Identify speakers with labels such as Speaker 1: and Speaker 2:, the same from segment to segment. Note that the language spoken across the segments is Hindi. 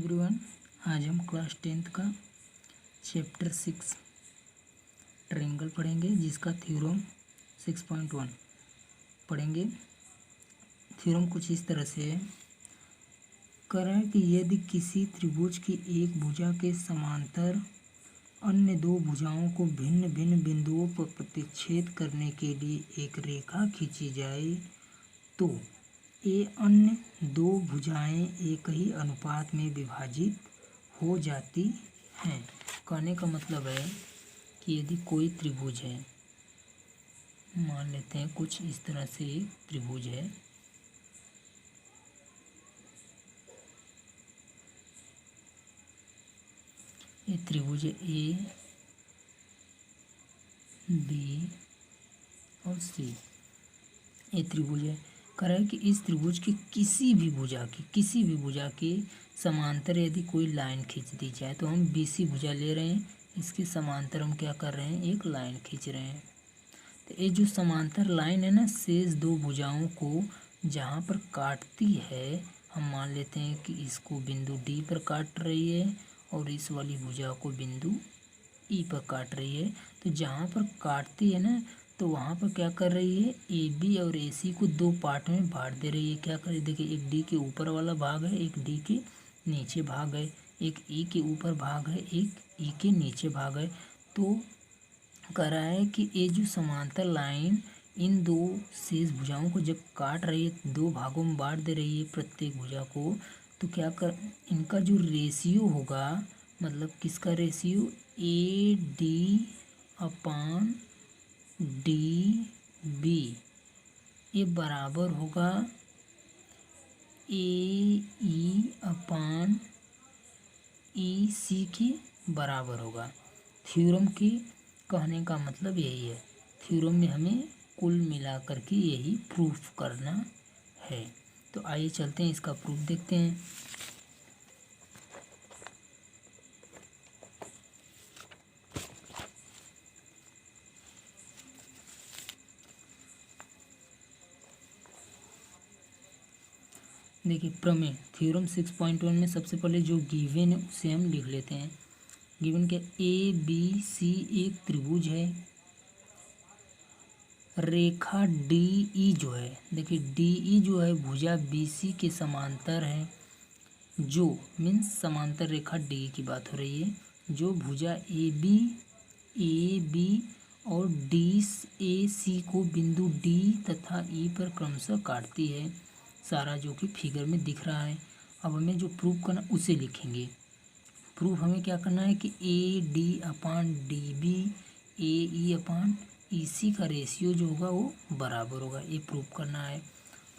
Speaker 1: एवरीवन, आज हम क्लास 10th का चैप्टर 6 ट्रायंगल पढ़ेंगे, जिसका थ्योरम 6.1 पढ़ेंगे। थ्योरम कुछ इस तरह से है। कह रहा है कि यदि किसी त्रिभुज की एक भुजा के समांतर अन्य दो भुजाओं को भिन्न भिन्न बिंदुओं पर प्रतिच्छेद करने के लिए एक रेखा खींची जाए तो ये अन्य दो भुजाएं एक ही अनुपात में विभाजित हो जाती हैं। कहने का मतलब है कि यदि कोई त्रिभुज है, मान लेते हैं कुछ इस तरह से एक त्रिभुज है, ये त्रिभुज ए बी और सी, ये त्रिभुज है। कह रहा है कि इस त्रिभुज की किसी भी भुजा के समांतर यदि कोई लाइन खींच दी जाए, तो हम BC भुजा ले रहे हैं, इसके समांतर हम क्या कर रहे हैं, एक लाइन खींच रहे हैं। तो ये जो समांतर लाइन है ना, शेष दो भुजाओं को जहाँ पर काटती है, हम मान लेते हैं कि इसको बिंदु D पर काट रही है और इस वाली भुजा को बिंदु E पर काट रही है। तो जहाँ पर काटती है ना, तो वहाँ पर क्या कर रही है, AB और AC को दो पार्ट में बांट दे रही है। क्या कर रही है, देखिए, एक D के ऊपर वाला भाग है, एक D के नीचे भाग है, एक E के ऊपर भाग है, एक E के नीचे भाग है। तो कह रहा है कि ये जो समांतर लाइन इन दो शेष भुजाओं को जब काट रही है, दो भागों में बांट दे रही है प्रत्येक भुजा को, तो क्या कर, इनका जो रेशियो होगा, मतलब किसका रेशियो, AD अपान DB, ये बराबर होगा AE अपान EC के बराबर होगा। थ्योरम के कहने का मतलब यही है। थ्योरम में हमें कुल मिलाकर के यही प्रूफ करना है। तो आइए चलते हैं, इसका प्रूफ देखते हैं। देखिए, प्रमेय थ्योरम 6.1 में सबसे पहले जो गिवन है उसे हम लिख लेते हैं। गिवन के ABC एक त्रिभुज है, रेखा DE जो है, देखिए DE जो है भुजा BC के समांतर है, जो मीन्स समांतर रेखा DE की बात हो रही है, जो भुजा AB और DAC को बिंदु D तथा E पर क्रमशः काटती है, सारा जो कि फिगर में दिख रहा है। अब हमें जो प्रूफ करना उसे लिखेंगे। प्रूफ हमें क्या करना है कि AD अपान DB AE अपान EC का रेशियो जो होगा वो बराबर होगा, ये प्रूफ करना है।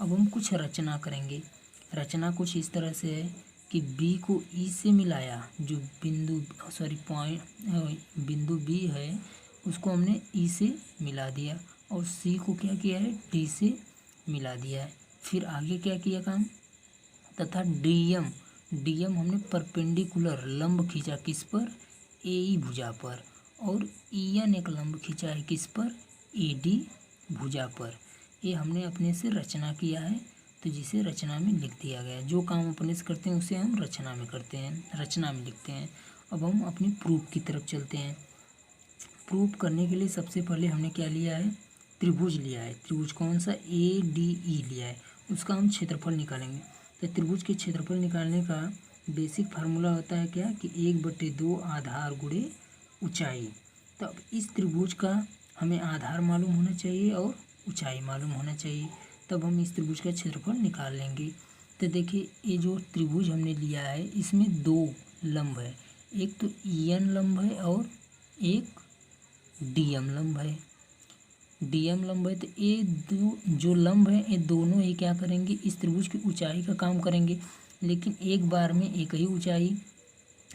Speaker 1: अब हम कुछ रचना करेंगे। रचना कुछ इस तरह से है कि B को E से मिलाया, जो बिंदु B है उसको हमने E से मिला दिया, और C को क्या किया है, D से मिला दिया है। फिर आगे क्या किया काम, तथा DM हमने परपेंडिकुलर लंब खींचा, किस पर, AE भुजा पर, और EN एक लंब खींचा है किस पर, AD भुजा पर। ये हमने अपने से रचना किया है, तो जिसे रचना में लिख दिया गया है। जो काम अपने से करते हैं उसे हम रचना में करते हैं, रचना में लिखते हैं। अब हम अपनी प्रूफ की तरफ चलते हैं। प्रूफ करने के लिए सबसे पहले हमने क्या लिया है, त्रिभुज लिया है। त्रिभुज कौन सा, ADE लिया है, उसका हम क्षेत्रफल निकालेंगे। तो त्रिभुज के क्षेत्रफल निकालने का बेसिक फार्मूला होता है क्या, कि 1/2 आधार गुणे ऊंचाई। तब इस त्रिभुज का हमें आधार मालूम होना चाहिए और ऊंचाई मालूम होना चाहिए, तब हम इस त्रिभुज का क्षेत्रफल निकाल लेंगे। तो देखिए, ये जो त्रिभुज हमने लिया है इसमें दो लंब है, एक तो EN लंब है और एक DM लंब है। DM लंब है, तो ये दो जो लंब है ये दोनों ही क्या करेंगे, इस त्रिभुज की ऊंचाई का काम करेंगे। लेकिन एक बार में एक ही ऊंचाई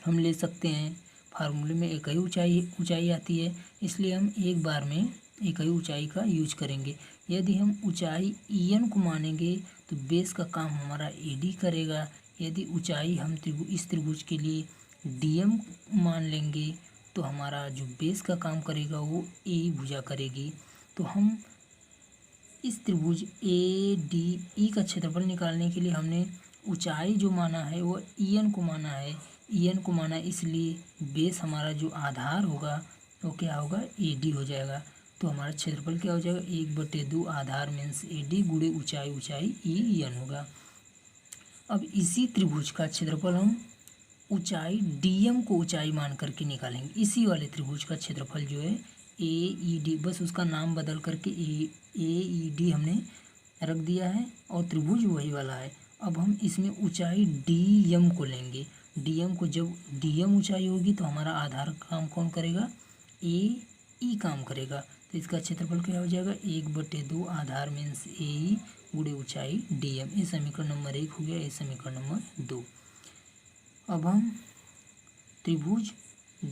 Speaker 1: हम ले सकते हैं, फार्मूले में एक ही ऊंचाई आती है, इसलिए हम एक बार में एक ही ऊंचाई का यूज करेंगे। यदि हम ऊंचाई EN को मानेंगे तो बेस का काम हमारा AD करेगा। यदि ऊंचाई हम इस त्रिभुज के लिए DM मान लेंगे तो हमारा जो बेस का काम करेगा वो AE भुजा करेगी। तो हम इस त्रिभुज ADE का क्षेत्रफल निकालने के लिए हमने ऊंचाई जो माना है वो EN को माना है, EN को माना है, इसलिए बेस हमारा जो आधार होगा वो क्या होगा, AD हो जाएगा। तो हमारा क्षेत्रफल क्या हो जाएगा, 1/2 आधार मीन्स AD गुणे ऊंचाई, ऊंचाई EN होगा। अब इसी त्रिभुज का क्षेत्रफल हम ऊंचाई DM को ऊंचाई मान करके निकालेंगे। इसी वाले त्रिभुज का क्षेत्रफल जो है AED, बस उसका नाम बदल करके AED हमने रख दिया है और त्रिभुज वही वाला है। अब हम इसमें ऊंचाई DM को लेंगे। DM को जब DM ऊंचाई होगी तो हमारा आधार काम कौन करेगा, AE काम करेगा। तो इसका क्षेत्रफल क्या हो जाएगा, 1/2 आधार मीन्स AE गुणे ऊंचाई DM। ये समीकरण नंबर 1 हो गया, ये समीकरण नंबर 2। अब हम त्रिभुज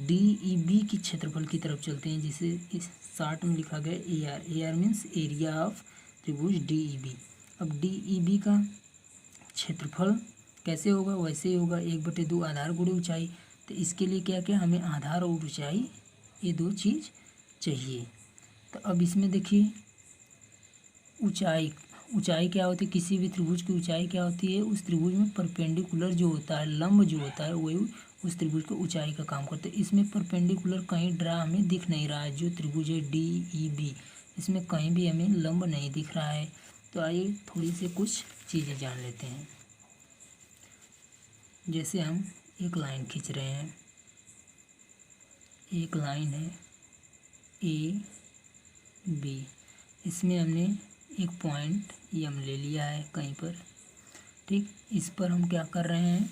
Speaker 1: DEB की क्षेत्रफल की तरफ चलते हैं, जिसे इस शार्ट में लिखा गया AR मीन्स एरिया ऑफ त्रिभुज DEB। अब DEB का क्षेत्रफल कैसे होगा, वैसे ही होगा 1/2 आधार गुणे ऊंचाई। तो इसके लिए क्या क्या हमें आधार और ऊंचाई ये दो चीज़ चाहिए। तो अब इसमें देखिए ऊंचाई क्या होती है, किसी भी त्रिभुज की ऊंचाई क्या होती है, उस त्रिभुज में परपेंडिकुलर जो होता है, लंब जो होता है, वही उस त्रिभुज को ऊंचाई का काम करता है। इसमें परपेंडिकुलर कहीं ड्रा हमें दिख नहीं रहा है। जो त्रिभुज है DEB, इसमें कहीं भी हमें लंब नहीं दिख रहा है। तो आइए थोड़ी सी कुछ चीज़ें जान लेते हैं। जैसे हम एक लाइन खींच रहे हैं, एक लाइन है AB, इसमें हमने एक पॉइंट M ले लिया है कहीं पर, ठीक। इस पर हम क्या कर रहे हैं,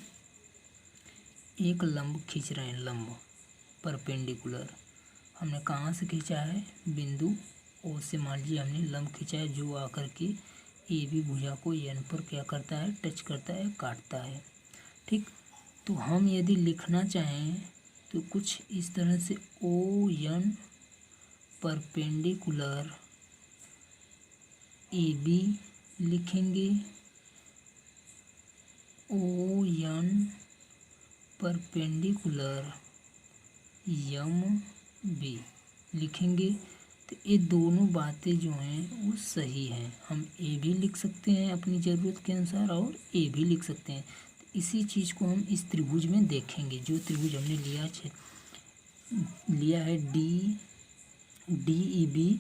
Speaker 1: एक लंब खींच रहे हैं, लंब परपेंडिकुलर। हमने कहाँ से खींचा है, बिंदु O से मान लीजिए हमने लंब खींचा है, जो आकर के AB भुजा को N पर क्या करता है, टच करता है, काटता है, ठीक। तो हम यदि लिखना चाहें तो कुछ इस तरह से ON परपेंडिकुलर AB लिखेंगे, ON परपेंडिकुलर MB लिखेंगे। तो ये दोनों बातें जो हैं वो सही हैं। हम A भी लिख सकते हैं अपनी ज़रूरत के अनुसार और A भी लिख सकते हैं। तो इसी चीज़ को हम इस त्रिभुज में देखेंगे। जो त्रिभुज हमने लिया है DEB,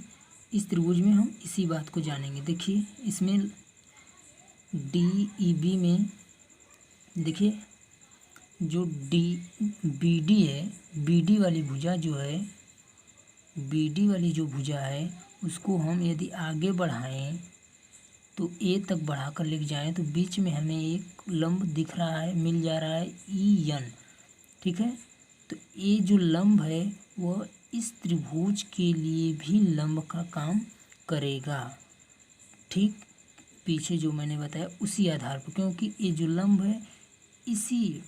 Speaker 1: इस त्रिभुज में हम इसी बात को जानेंगे। देखिए इसमें DEB में देखिए जो BD है, BD वाली भुजा जो है, BD वाली जो भुजा है उसको हम यदि आगे बढ़ाएं तो A तक बढ़ा कर लेके जाएं तो बीच में हमें एक लंब दिख रहा है, मिल जा रहा है EN, ठीक है। तो ये जो लंब है वह इस त्रिभुज के लिए भी लंब का काम करेगा, ठीक। पीछे जो मैंने बताया उसी आधार पर, क्योंकि ये जो लंब है इसी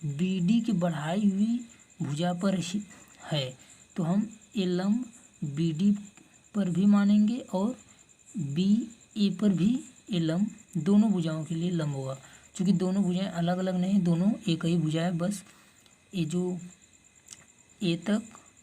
Speaker 1: BD की बढ़ाई हुई भुजा पर ही है। तो हम ये लंब BD पर भी मानेंगे और BA पर भी ये लंब दोनों भुजाओं के लिए लंब होगा। क्योंकि दोनों भुजाएं अलग अलग नहीं, दोनों एक ही भुजा है। बस ये जो A तक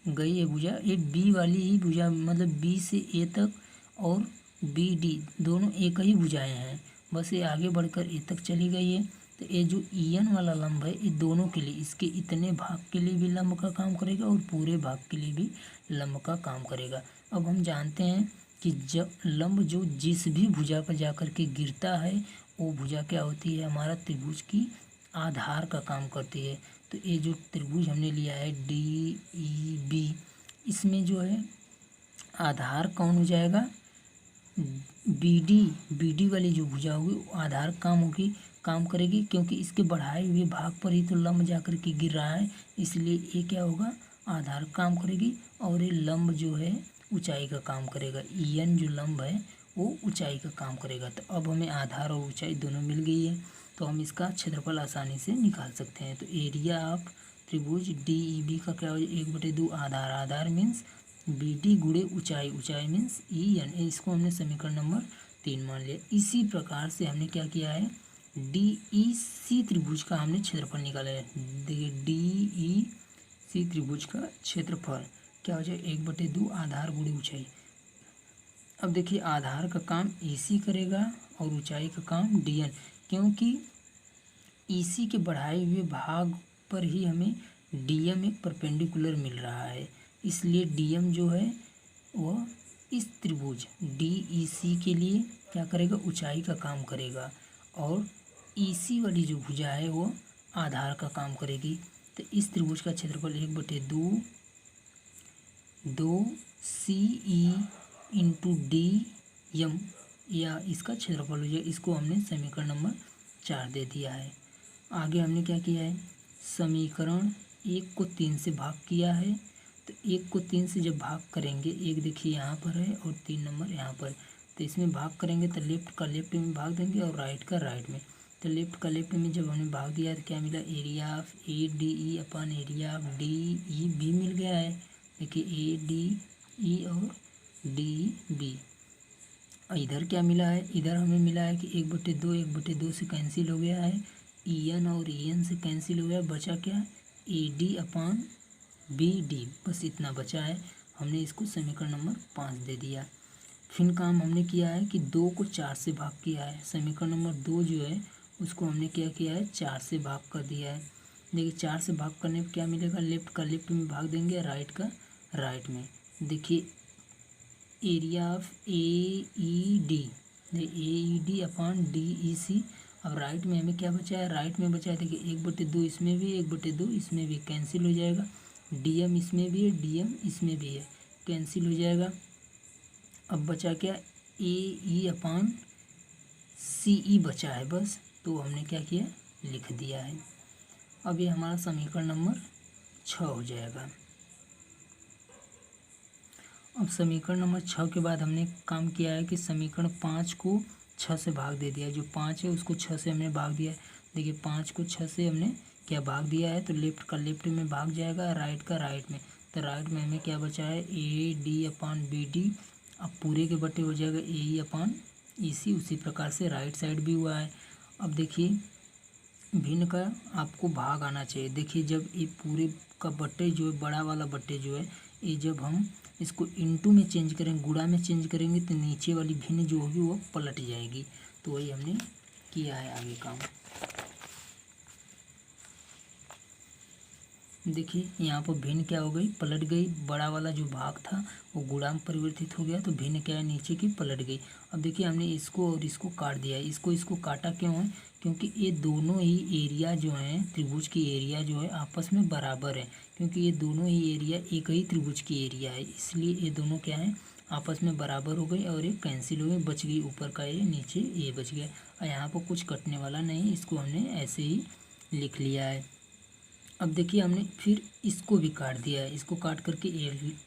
Speaker 1: गई है भुजा, ये B वाली ही भुजा, मतलब B से A तक और BD दोनों एक ही भुजाएं हैं। बस ये आगे बढ़कर A तक चली गई है। तो ये जो EN वाला लंब है ये दोनों के लिए, इसके इतने भाग के लिए भी लंब का काम करेगा और पूरे भाग के लिए भी लंब का काम करेगा। अब हम जानते हैं कि जब लंब जो जिस भी भुजा पर जाकर के गिरता है वो भुजा क्या होती है, हमारा त्रिभुज की आधार का काम करती है। तो ये जो त्रिभुज हमने लिया है DEB, इसमें जो है आधार कौन हो जाएगा, BD वाली जो भुजा होगी वो आधार काम करेगी, क्योंकि इसके बढ़ाए हुए भाग पर ही तो लंब जाकर के गिर रहा है, इसलिए ये क्या होगा, आधार काम करेगी। और ये लंब जो है ऊंचाई का काम करेगा, EN जो लंब है वो ऊंचाई का काम करेगा। तो अब हमें आधार और ऊंचाई दोनों मिल गई है, तो हम इसका क्षेत्रफल आसानी से निकाल सकते हैं। तो एरिया ऑफ त्रिभुज DEB का क्या हो, 1/2 आधार मीन्स BD गुणे ऊंचाई, ऊंचाई मीन्स EN। इसको हमने समीकरण नंबर 3 मान लिया। इसी प्रकार से हमने क्या किया है, DEC त्रिभुज का हमने क्षेत्रफल निकाला है। देखिए DEC त्रिभुज का क्षेत्रफल क्या हो जाए, 1/2 आधार गुणे ऊंचाई। अब देखिए आधार का काम AC करेगा और ऊंचाई का काम DN, क्योंकि ईसी के बढ़ाए हुए भाग पर ही हमें डीएम एक परपेंडिकुलर मिल रहा है, इसलिए डीएम जो है वह इस त्रिभुज डीईसी के लिए क्या करेगा, ऊंचाई का काम करेगा, और ईसी वाली जो भुजा है वो आधार का काम करेगी। तो इस त्रिभुज का क्षेत्रफल 1/2 सी ई इंटू डी एम या इसका क्षेत्रफल हो जाए। इसको हमने समीकरण नंबर 4 दे दिया है। आगे हमने क्या किया है, समीकरण 1 को 3 से भाग किया है। तो 1 को 3 से जब भाग करेंगे, 1 देखिए यहाँ पर है और 3 नंबर यहाँ पर, तो इसमें भाग करेंगे तो लेफ्ट का लेफ्ट में भाग देंगे और राइट का राइट में। तो लेफ्ट का लेफ्ट में जब हमने भाग दिया तो क्या मिला, area of A D E upon area of D E B मिल गया है। देखिए ए डी ई और डी बी। इधर क्या मिला है, इधर हमें मिला है कि 1/2 से कैंसिल हो गया है, ई एन और ई एन से कैंसिल हो गया, बचा क्या, A D upon B D, बस इतना बचा है। हमने इसको समीकरण नंबर 5 दे दिया। फिर काम हमने किया है कि 2 को 4 से भाग किया है। समीकरण नंबर 2 जो है उसको हमने क्या किया है, 4 से भाग कर दिया है। देखिए 4 से भाग करने पर क्या मिलेगा, लेफ्ट का लेफ्ट में भाग देंगे, राइट का राइट में। देखिए area of A E D upon D E C. अब राइट में हमें क्या बचा है, राइट में बचा है देखिए 1/2 इसमें भी, 1/2 इसमें भी, कैंसिल हो जाएगा। डीएम इसमें भी है, डीएम इसमें भी है, कैंसिल हो जाएगा। अब बचा क्या, ए ई अपॉन सी ई बचा है बस, तो हमने क्या किया, लिख दिया है। अब ये हमारा समीकरण नंबर 6 हो जाएगा। अब समीकरण नंबर 6 के बाद हमने काम किया है कि समीकरण 5 को 6 से भाग दे दिया। जो 5 है उसको 6 से हमने भाग दिया है। देखिए 5 को 6 से हमने क्या भाग दिया है, तो लेफ्ट का लेफ्ट में भाग जाएगा, राइट का राइट में। तो राइट में हमें क्या बचा है, A D upon B D. अब पूरे के बटे हो जाएगा ए ई अपान ई सी। उसी प्रकार से राइट साइड भी हुआ है। अब देखिए भिन्न का आपको भाग आना चाहिए। देखिए जब ये पूरे का बट्टे जो है, बड़ा वाला बट्टे जो है, ये जब हम इसको इनटू में चेंज करेंगे, गुणा में चेंज करेंगे, तो नीचे वाली भिन्न जो होगी वो पलट जाएगी। तो वही हमने किया है आगे काम। देखिए यहाँ पर भिन्न क्या हो गई, पलट गई। बड़ा वाला जो भाग था वो गुणा में परिवर्तित हो गया, तो भिन्न क्या है, नीचे की पलट गई। अब देखिए हमने इसको और इसको काट दिया है। इसको काटा क्यों है, क्योंकि ये दोनों ही एरिया जो हैं, त्रिभुज की एरिया जो है आपस में बराबर है। क्योंकि ये दोनों ही एरिया एक ही त्रिभुज की एरिया है, इसलिए ये दोनों क्या है, आपस में बराबर हो गई और ये कैंसिल हो गई, बच गई ऊपर का ये, नीचे ये बच गया। और यहाँ पर कुछ कटने वाला नहीं, इसको हमने ऐसे ही लिख लिया है। अब देखिए हमने फिर इसको भी काट दिया है। इसको काट करके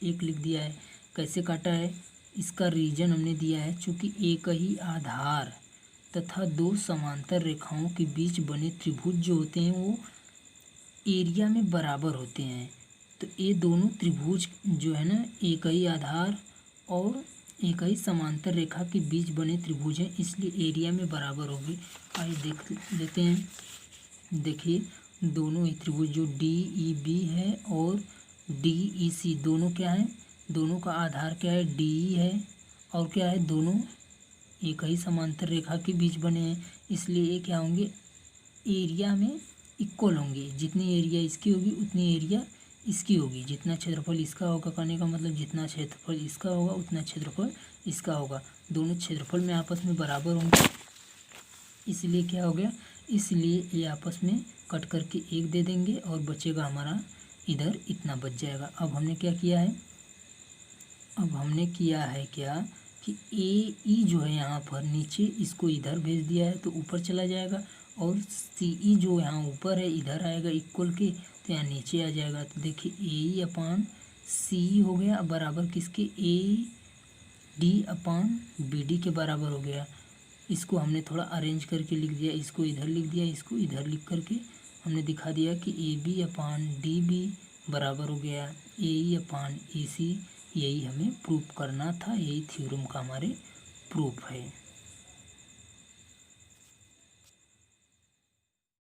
Speaker 1: एक लिख दिया है। कैसे काटा है, इसका रीजन हमने दिया है, चूँकि एक ही आधार तथा दो समांतर रेखाओं के बीच बने त्रिभुज जो होते हैं वो एरिया में बराबर होते हैं। तो ये दोनों त्रिभुज जो है ना, एक ही आधार और एक ही समांतर रेखा के बीच बने त्रिभुज हैं, इसलिए एरिया में बराबर होगी। आइए देख लेते हैं। देखिए दोनों ही त्रिभुज जो डी ई बी है और डी ई सी, दोनों क्या है, दोनों का आधार क्या है, डी ई है, और क्या है, दोनों एक ही समांतर रेखा के बीच बने हैं, इसलिए ये क्या होंगे, एरिया में इक्वल होंगे। जितनी एरिया इसकी होगी उतनी एरिया इसकी होगी। जितना क्षेत्रफल इसका होगा, कहने का मतलब जितना क्षेत्रफल इसका होगा उतना क्षेत्रफल इसका होगा। दोनों क्षेत्रफल में आपस में बराबर होंगे, इसलिए क्या हो गया, इसलिए ये आपस में कट करके एक दे देंगे और बचेगा हमारा इधर इतना बच जाएगा। अब हमने क्या किया है, अब हमने किया है क्या कि ए ई जो है यहाँ पर नीचे, इसको इधर भेज दिया है तो ऊपर चला जाएगा, और सी ई जो यहाँ ऊपर है इधर आएगा इक्वल के, तो यहाँ नीचे आ जाएगा। तो देखिए ए ई अपान सी हो गया, अब बराबर किसके, A D upon B D के बराबर हो गया। इसको हमने थोड़ा अरेंज करके लिख दिया, इसको इधर लिख दिया, इसको इधर लिख करके हमने दिखा दिया कि A B upon D B बराबर हो गया ए ई अपान ए सी। यही हमें प्रूफ करना था, यही थ्योरम का हमारे प्रूफ है।